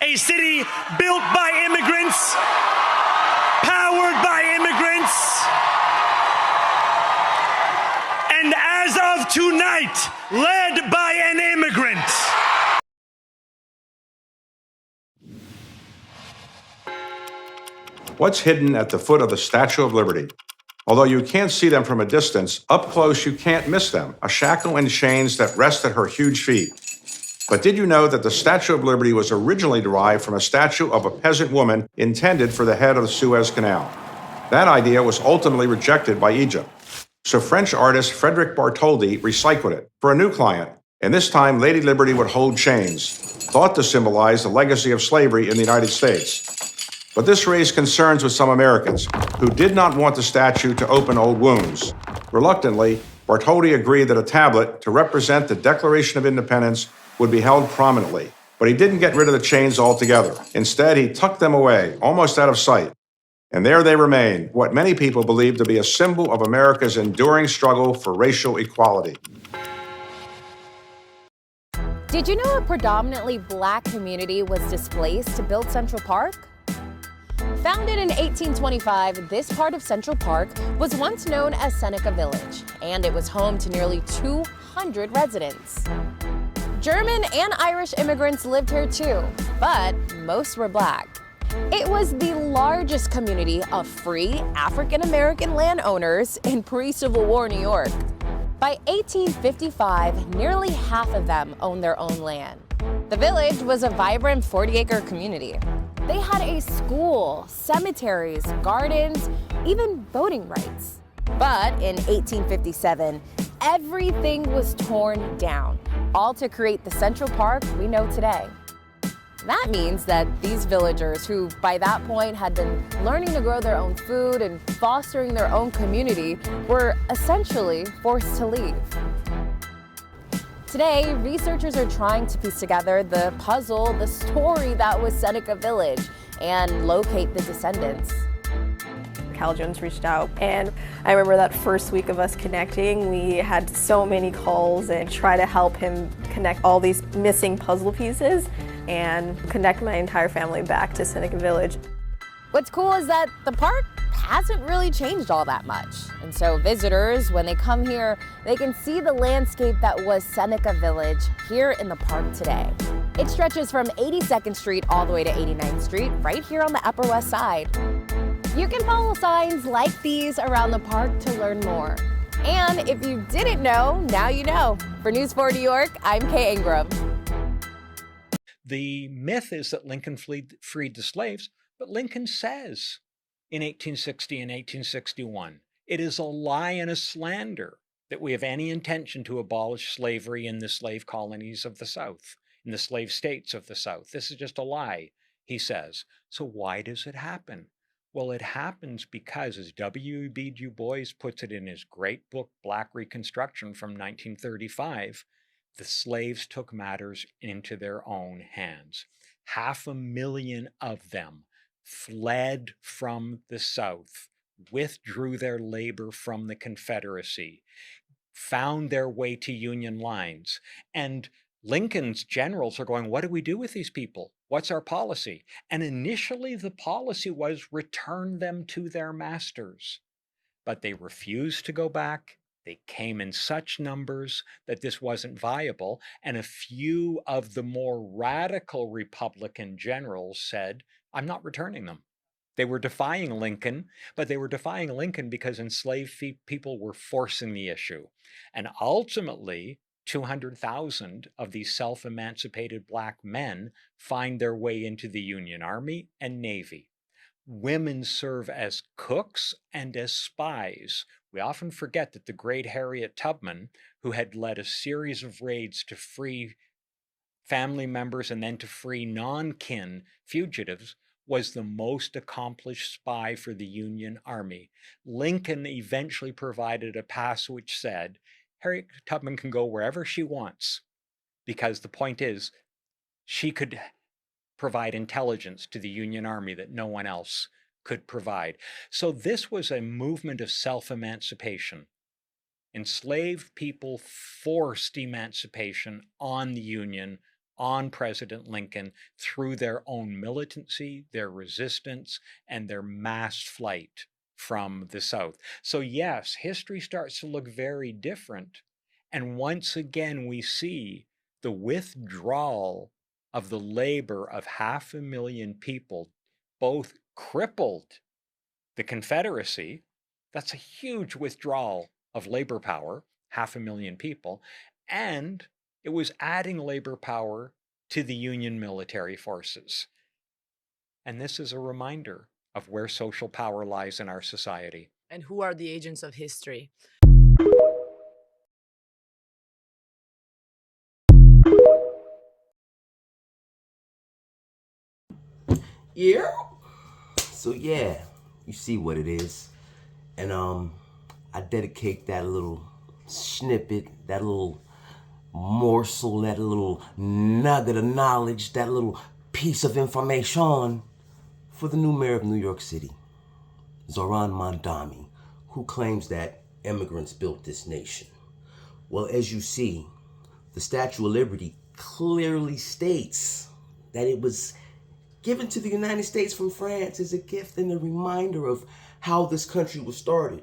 a city built by immigrants, powered by immigrants, and as of tonight, led by an immigrant. What's hidden at the foot of the Statue of Liberty? Although you can't see them from a distance, up close you can't miss them, a shackle and chains that rest at her huge feet. But did you know that the Statue of Liberty was originally derived from a statue of a peasant woman intended for the head of the Suez Canal? That idea was ultimately rejected by Egypt. So French artist Frédéric Bartholdi recycled it for a new client, and this time Lady Liberty would hold chains, thought to symbolize the legacy of slavery in the United States. But this raised concerns with some Americans who did not want the statue to open old wounds. Reluctantly, Bartholdi agreed that a tablet to represent the Declaration of Independence would be held prominently, but he didn't get rid of the chains altogether. Instead, he tucked them away, almost out of sight. And there they remain, what many people believe to be a symbol of America's enduring struggle for racial equality. Did you know a predominantly black community was displaced to build Central Park? Founded in 1825, this part of Central Park was once known as Seneca Village, and it was home to nearly 200 residents. German and Irish immigrants lived here too, but most were black. It was the largest community of free African-American landowners in pre-Civil War New York. By 1855, nearly half of them owned their own land. The village was a vibrant 40-acre community. They had a school, cemeteries, gardens, even voting rights. But in 1857, everything was torn down, all to create the Central Park we know today. That means that these villagers, who by that point had been learning to grow their own food and fostering their own community, were essentially forced to leave. Today, researchers are trying to piece together the puzzle, the story that was Seneca Village, and locate the descendants. Cal Jones reached out, and I remember that first week of us connecting, we had so many calls and try to help him connect all these missing puzzle pieces and connect my entire family back to Seneca Village. What's cool is that the park hasn't really changed all that much. And so visitors, when they come here, they can see the landscape that was Seneca Village here in the park today. It stretches from 82nd Street all the way to 89th Street, right here on the Upper West Side. You can follow signs like these around the park to learn more. And if you didn't know, now you know. For News 4 New York, I'm Kay Ingram. The myth is that Lincoln freed the slaves, but Lincoln says in 1860 and 1861, it is a lie and a slander that we have any intention to abolish slavery in the slave colonies of the South, in the slave states of the South. This is just a lie, he says. So why does it happen? Well, it happens because, as W.E.B. Du Bois puts it in his great book, Black Reconstruction from 1935, the slaves took matters into their own hands. 500,000 of them fled from the South, withdrew their labor from the Confederacy, found their way to Union lines. And Lincoln's generals are going, what do we do with these people? What's our policy? And initially the policy was return them to their masters. But they refused to go back. They came in such numbers that this wasn't viable. And a few of the more radical Republican generals said, I'm not returning them. They were defying Lincoln, but they were defying Lincoln because enslaved people were forcing the issue. And ultimately, 200,000 of these self-emancipated black men find their way into the Union Army and Navy. Women serve as cooks and as spies. We often forget that the great Harriet Tubman, who had led a series of raids to free family members and then to free non-kin fugitives, was the most accomplished spy for the Union Army. Lincoln eventually provided a pass which said, Harriet Tubman can go wherever she wants, because the point is, she could provide intelligence to the Union Army that no one else could provide. So this was a movement of self-emancipation. Enslaved people forced emancipation on the Union on President Lincoln through their own militancy, their resistance, and their mass flight from the South. So yes, history starts to look very different. And once again, we see the withdrawal of the labor of 500,000 people, both crippled the Confederacy. That's a huge withdrawal of labor power, 500,000 people, and it was adding labor power to the Union military forces. And this is a reminder of where social power lies in our society. And who are the agents of history? Yeah. So yeah, you see what it is. And I dedicate that little snippet, that little morsel, that little nugget of knowledge, that little piece of information for the new mayor of New York City, Zohran Mamdani, who claims that immigrants built this nation. Well, as you see, the Statue of Liberty clearly states that it was given to the United States from France as a gift and a reminder of how this country was started.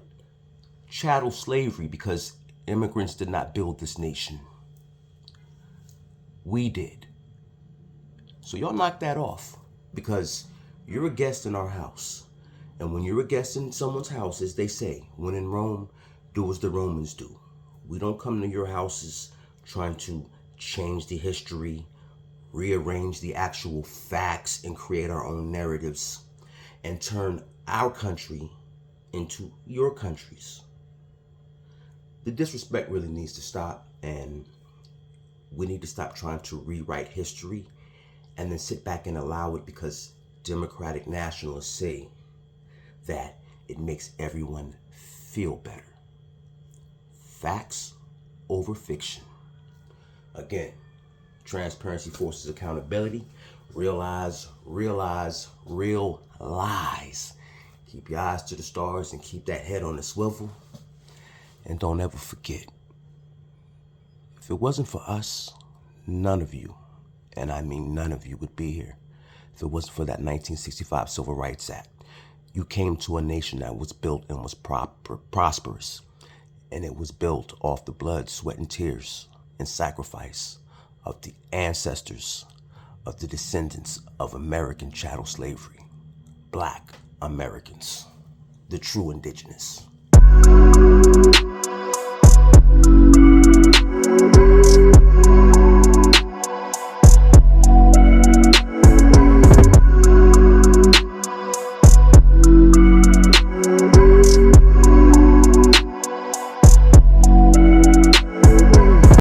Chattel slavery, because immigrants did not build this nation. We did. So y'all knock that off, because you're a guest in our house. And when you're a guest in someone's house, as they say, when in Rome, do as the Romans do. We don't come to your houses trying to change the history, rearrange the actual facts, and create our own narratives, and turn our country into your countries. The disrespect really needs to stop, and we need to stop trying to rewrite history and then sit back and allow it because democratic nationalists say that it makes everyone feel better. Facts over fiction. Again, transparency forces accountability. Realize, real lies. Keep your eyes to the stars and keep that head on the swivel. And don't ever forget, if it wasn't for us, none of you, and I mean none of you, would be here. If it wasn't for that 1965 Civil Rights Act, you came to a nation that was built and was prosperous. And it was built off the blood, sweat, and tears and sacrifice of the ancestors of the descendants of American chattel slavery, Black Americans, the true indigenous.